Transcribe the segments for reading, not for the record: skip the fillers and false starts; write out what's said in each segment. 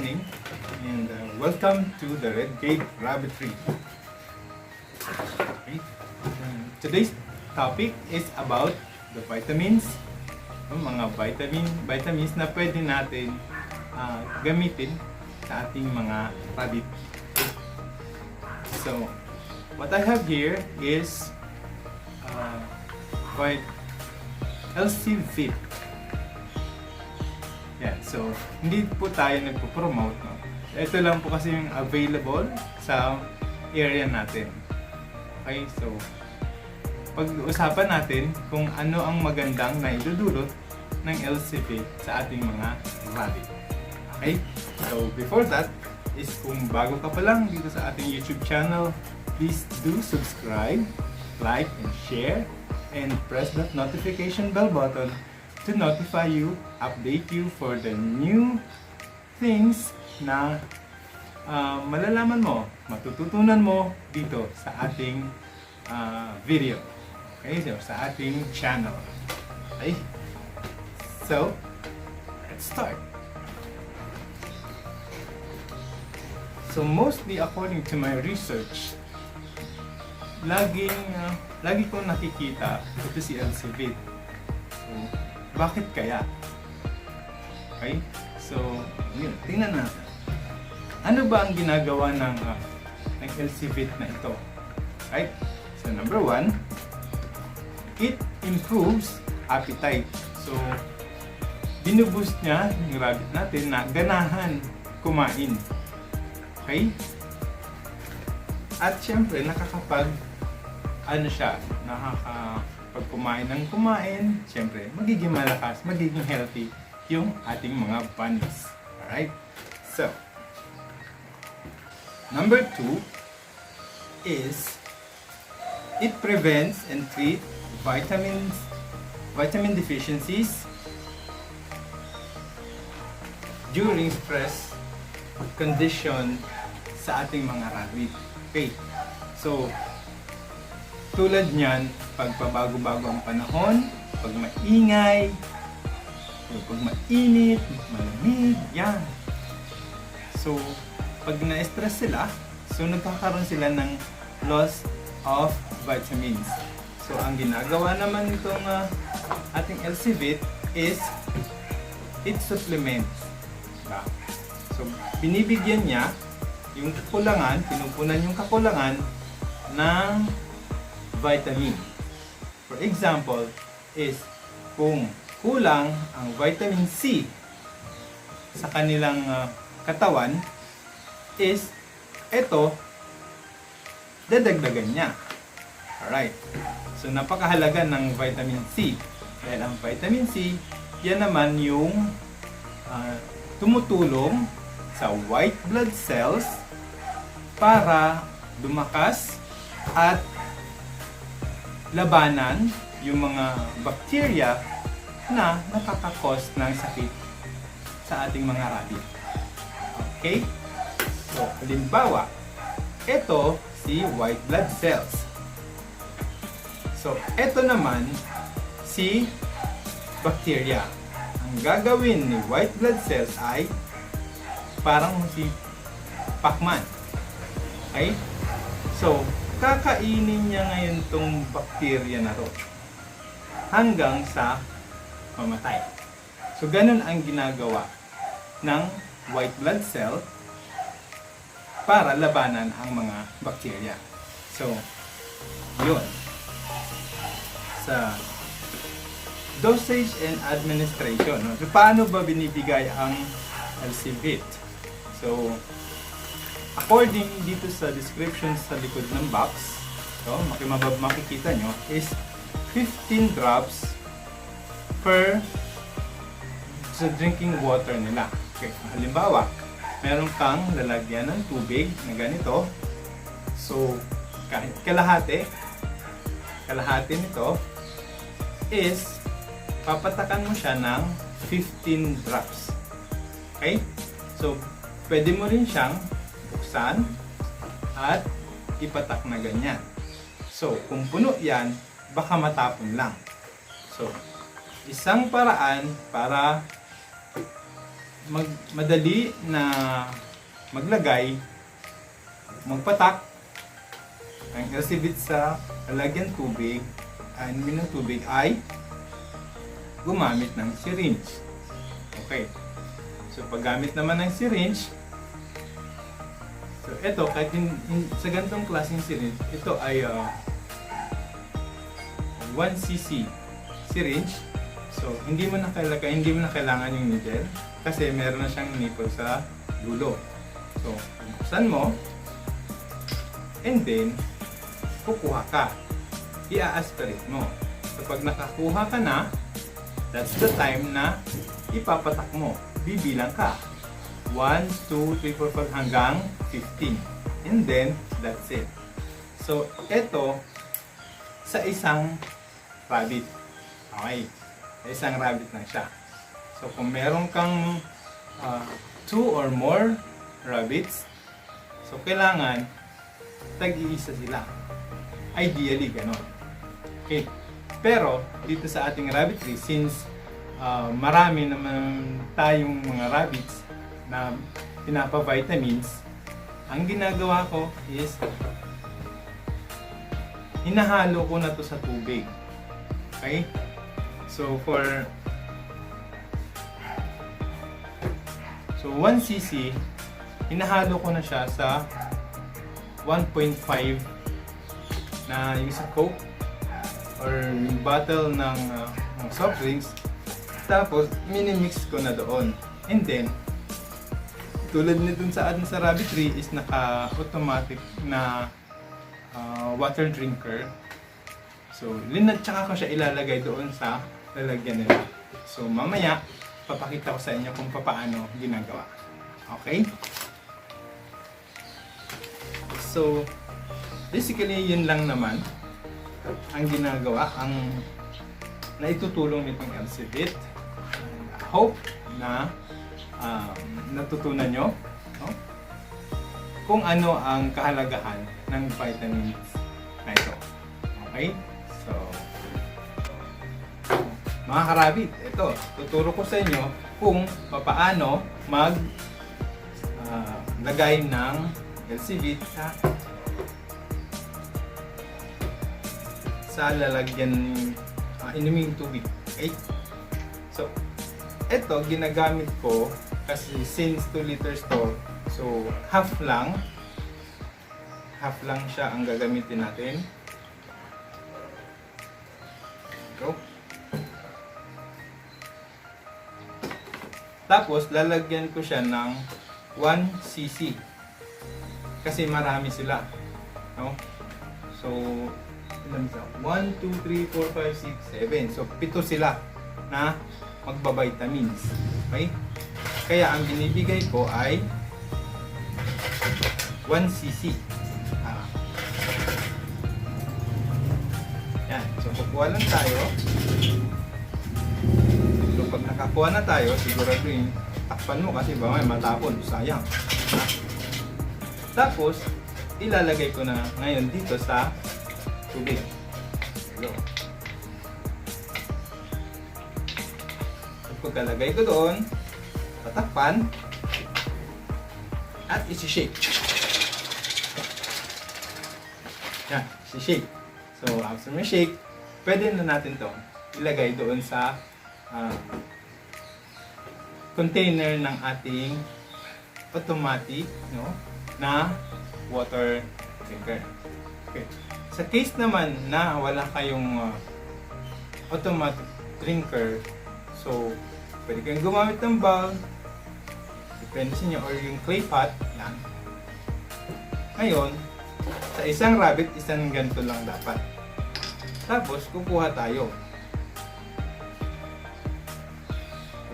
morning, and welcome to the Red Gate Rabbitry. Okay. Today's topic is about the vitamins, mga vitamins na pwede natin gamitin sa ating mga rabbit. So, what I have here is LC-Vit. Yan, so hindi po tayo nagpo-promote, no? Ito lang po kasi yung available sa area natin. Okay, so pag-usapan natin kung ano ang magandang naidudulot ng LC-Vit sa ating mga rabbit. Okay, so before that is kung bago ka pa lang dito sa ating YouTube channel, please do subscribe, like, and share, and press that notification bell button to notify you, update you for the new things na malalaman mo, matututunan mo dito sa ating video. Okay, so sa ating channel. Okay, so let's start. So mostly according to my research, lagi kong nakikita ito si LC-Vit. So, bakit kaya? Okay? So, yun, tingnan natin. Ano ba ang ginagawa ng LC-Vit na ito? Right? So, number one, it improves appetite. So, binuboost niya yung rabbit natin na ganahan kumain. Okay? At syempre, nakakapag kumain ng kumain, syempre, magiging malakas, magiging healthy yung ating mga bunnies. Alright? So, number 2 is it prevents and treats vitamin deficiencies during stress condition sa ating mga rabbit. Okay. So, tulad niyan, pag pabago-bago ang panahon, pag maingay, pag mainit, malamig, yan. So, pag na-stress sila, so nagkakaroon sila ng loss of vitamins. So, ang ginagawa naman nitong ating LC-Vit is it supplements. Diba? So, binibigyan niya yung kakulangan, pinupunan yung kakulangan ng vitamin. For example, is kung kulang ang vitamin C sa kanilang katawan, is ito, dadagdagan niya. Alright. So, napakahalaga ng vitamin C. Dahil ang vitamin C, yan naman yung tumutulong sa white blood cells para lumakas at labanan yung mga bacteria na nakakakos ng sakit sa ating mga rabbit. Okay? So, halimbawa, ito si white blood cells. So, ito naman si bacteria. Ang gagawin ni white blood cells ay parang si Pac-Man. Okay? So, kakainin niya ngayon tong bacteria na to hanggang sa mamatay. So, ganun ang ginagawa ng white blood cell para labanan ang mga bacteria. So, yun. Sa dosage and administration. No? So, paano ba binibigay ang LC-Vit? So, according dito sa description sa likod ng box, so makikita nyo, is 15 drops per sa drinking water nila. Okay. Halimbawa, meron kang lalagyan ng tubig na ganito. So, kahit kalahati nito is papatakan mo siya ng 15 drops. Okay? So, pwede mo rin siyang buksan at ipatak na ganyan. So, kung puno yan, baka matapon lang. So, isang paraan para madali na maglagay, magpatak ang LC bit sa lalagyan tubig, inumin ng tubig ay gumamit ng syringe. Okay. So paggamit naman ng syringe, so ito kahit sa ganitong klaseng syringe, ito ay 1 cc syringe. So hindi mo na kailangan yung needle kasi meron na siyang nipple sa dulo. So buksan mo and then kukuha ka. I-aspirate mo. So pag nakakuha ka na, that's the time na ipapatak mo. Bibilang ka. 1, 2, 3, 4, 5 hanggang 15. And then, that's it. So, ito sa isang rabbit. Okay. Sa isang rabbit lang siya. So, kung meron kang 2 or more rabbits, so kailangan tag-iisa sila. Ideally, gano'n. Okay. Pero, dito sa ating rabbitry, since marami naman tayong mga rabbits na pinapa-vitamins, ang ginagawa ko is hinahalo ko na to sa tubig. Okay? So, 1 cc, hinahalo ko na siya sa 1.5 na yung sa Coke or yung bottle ng soft drinks. Tapos, minimix ko na doon. And then, tulad na dun sa atin sa rabbitry is naka-automatic na water drinker. So, tsaka ko siya ilalagay doon sa lalagyan nila. So, mamaya, papakita ko sa inyo kung paano ginagawa. Okay? So, basically, yun lang naman ang ginagawa, ang naitutulong nitong LC-Bit. Hope na natutunan nyo, no? Kung ano ang kahalagahan ng vitamins na ito. Okay? So, mga karabit, ito, tuturo ko sa inyo kung paano lagay ng LC-Bit sa lalagyan inuming tubig. Okay? So, ito ginagamit ko kasi since 2 liters to, so half lang siya ang gagamitin natin. Go. Tapos lalagyan ko siya ng 1 cc kasi marami sila, no? So 1, 2, 3, 4, 5, 6, 7. So, 7 sila na magbabitamins. Okay? Kaya, ang binibigay ko ay 1 cc. Yan. So, kukuha lang tayo. So, pag nakakuha na tayo, siguraduhin, takpan mo kasi ba may matapon. Sayang. Tapos, ilalagay ko na ngayon dito sa tubig. Hello. Pagkalagay ko doon, tatakpan at isi-shake. Yan, isi-shake. So, after mo shake, pwede na natin to ilagay doon sa container ng ating automatic, no, na water drinker. Okay. Sa case naman na wala kayong automatic drinker, so pwede kayong gumamit ng bowl, depende sa inyo, or yung clay pot, yan. Ngayon, sa isang rabbit, isang ganito lang dapat. Tapos, kukuha tayo.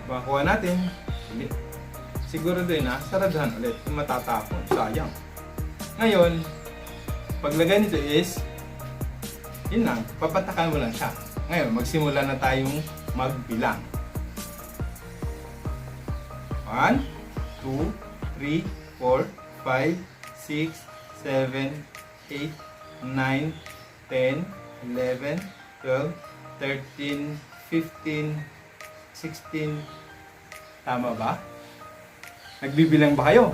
Pagkakuha natin, ulit. Siguro din na, saradahan ulit, matatapon, sayang. Ngayon, paglagay nito is, yun lang, papatakan mo lang siya. Ngayon, magsimula na tayong magbilang. 1, 2, 3, 4, 5, 6, 7, 8, 9, 10, 11, 12, 13, 15, 16, tama ba? Nagbibilang ba kayo?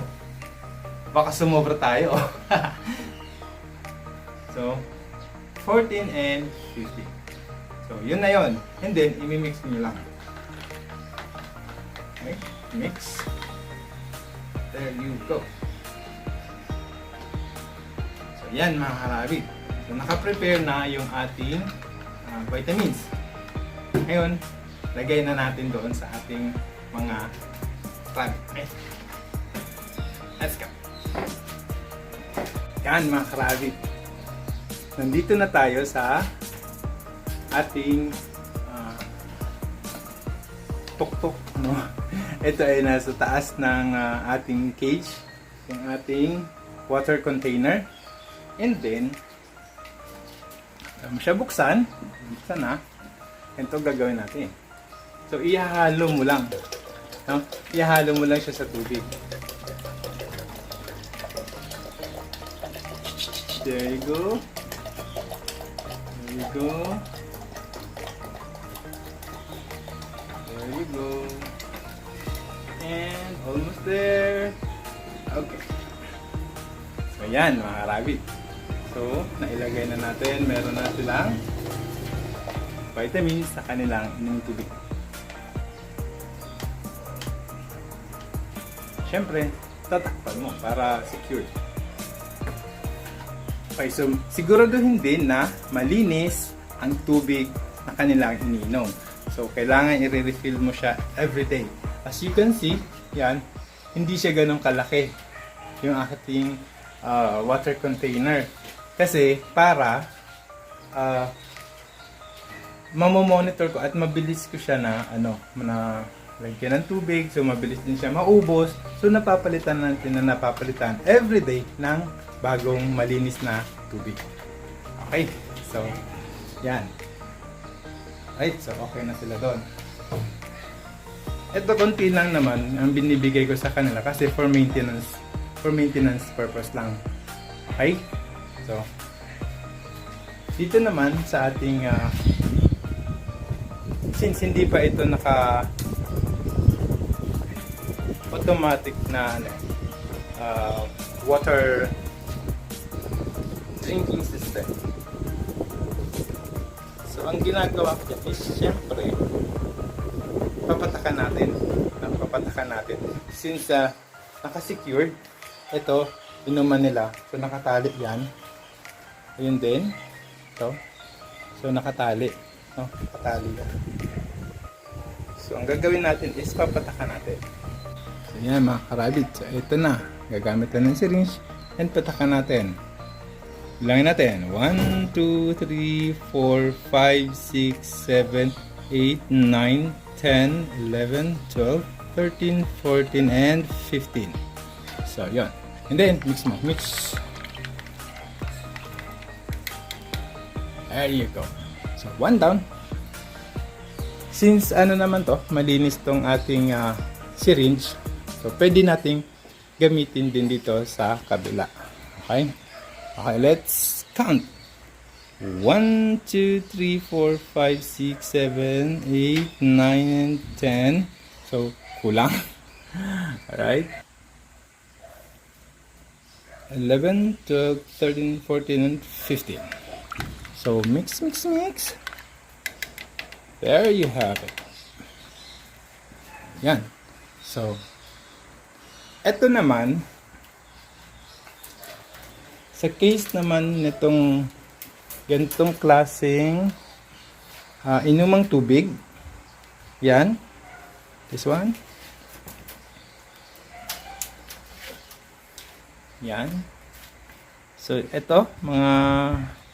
Baka sumobra tayo. So, 14 and 15. So, yun na yun. And then, imimix nyo lang. Okay, mix. There you go. So, yan mga karabit. So, naka-prepare na yung ating vitamins. Ngayon, lagay na natin doon sa ating mga crab. Okay. Let's go. Yan mga karabit. Nandito na tayo sa ating tuktok, no? Ito ay nasa taas ng ating cage, yung ating water container. And then, siya buksan na. Ito gagawin natin. So, ihahalo mo lang. No? Ihahalo mo lang siya sa tubig. There you go. There you go. There you go. And almost there. Okay. So yan mga rabbit. So nailagay na natin. Meron na silang vitamins sa kanilang inyong tubig. Siyempre, tatakpan mo para secure. Okay, so siguraduhin din na malinis ang tubig na kanilang iniinom. So, kailangan i-refill mo siya everyday. As you can see, yan, hindi siya ganun kalaki yung ating water container. Kasi, para mamomonitor ko at mabilis ko siya na, na lagyan ng tubig. So, mabilis din siya maubos. So, napapalitan everyday ng bagong malinis na tubig. Okay, so yan. Right, so okay na sila doon. Ito konti lang naman ang binibigay ko sa kanila kasi for maintenance purpose lang. Okay, so dito naman sa ating since hindi pa ito naka automatic na water drinking system. So, ang ginagawa ko dyan is, syempre, papatakan natin. Since naka-secured, ito, inuman nila. So, nakatali yan. Ayun din. Ito. So, nakatali. No? Nakatali yan. So, ang gagawin natin is papatakan natin. So, yan mga karabit. So, ito na. Gagamit na ng syringe and patakan natin. Bilangin natin. 1, 2, 3, 4, 5, 6, 7, 8, 9, 10, 11, 12, 13, 14, and 15. So, yun. And then, mix mo. Mix. There you go. So, one down. Since, naman to, malinis tong ating syringe. So, pwede nating gamitin din dito sa kabila. Okay? Okay, let's count. 1, 2, 3, 4, 5, 6, 7, 8, 9, and 10. So, kulang. Alright. 11, 12, 13, 14, and 15. So, mix. There you have it. Yan. So, eto naman, sa case naman nitong ganitong klaseng inumang tubig, yan, this one, yan. So, ito, mga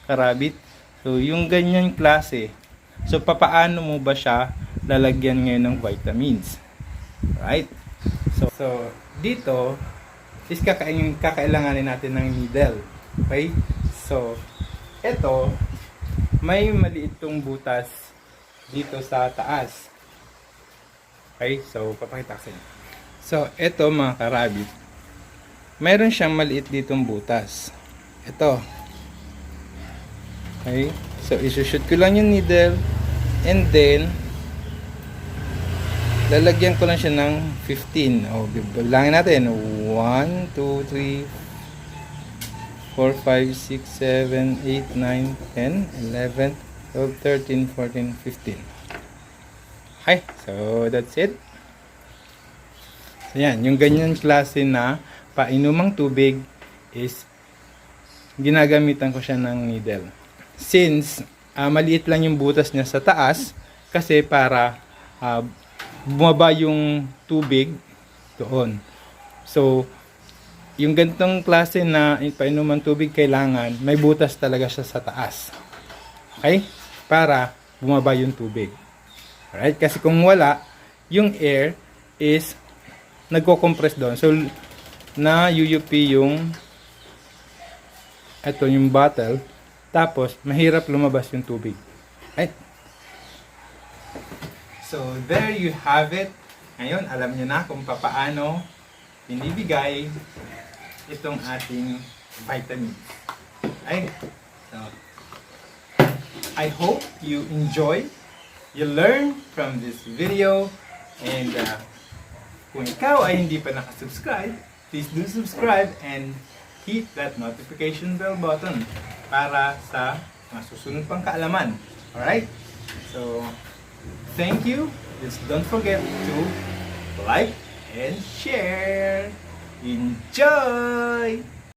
karabit, so, yung ganyan klase, so, papaano mo ba siya lalagyan ngayon ng vitamins? Right? So dito, is kakailanganin natin ng needle. Okay? So, ito, may maliit tong butas dito sa taas. Okay? So, papakita ko sa inyo. So, ito mga karabit, mayroon siyang maliit ditong butas. Ito. Okay? So, isushoot ko lang yung needle and then lalagyan ko lang siya ng 15. O, bilangin natin. 1, 2, 3, 4, 5, 6, 7, 8, 9, 10, 11, 12, 13, 14, 15. Okay, so that's it. So yan, yung ganyan klase na painumang tubig is ginagamitan ko siya ng needle. Since maliit lang yung butas niya sa taas, kasi para bumaba yung tubig doon. So, yung ganitong klase na painumang tubig, kailangan may butas talaga siya sa taas. Okay? Para bumaba yung tubig. Alright? Kasi kung wala, yung air is nagko-compress doon. So, na-UUP yung yung bottle. Tapos, mahirap lumabas yung tubig. Right? So, there you have it. Ngayon, alam nyo na kung paano binibigay itong ating vitamins. Right? So, I hope you enjoy, you learn from this video, and kung ikaw ay hindi pa nakasubscribe, please do subscribe and hit that notification bell button para sa mga susunod pang kaalaman. Alright? So, thank you. Just don't forget to like and share. Enjoy!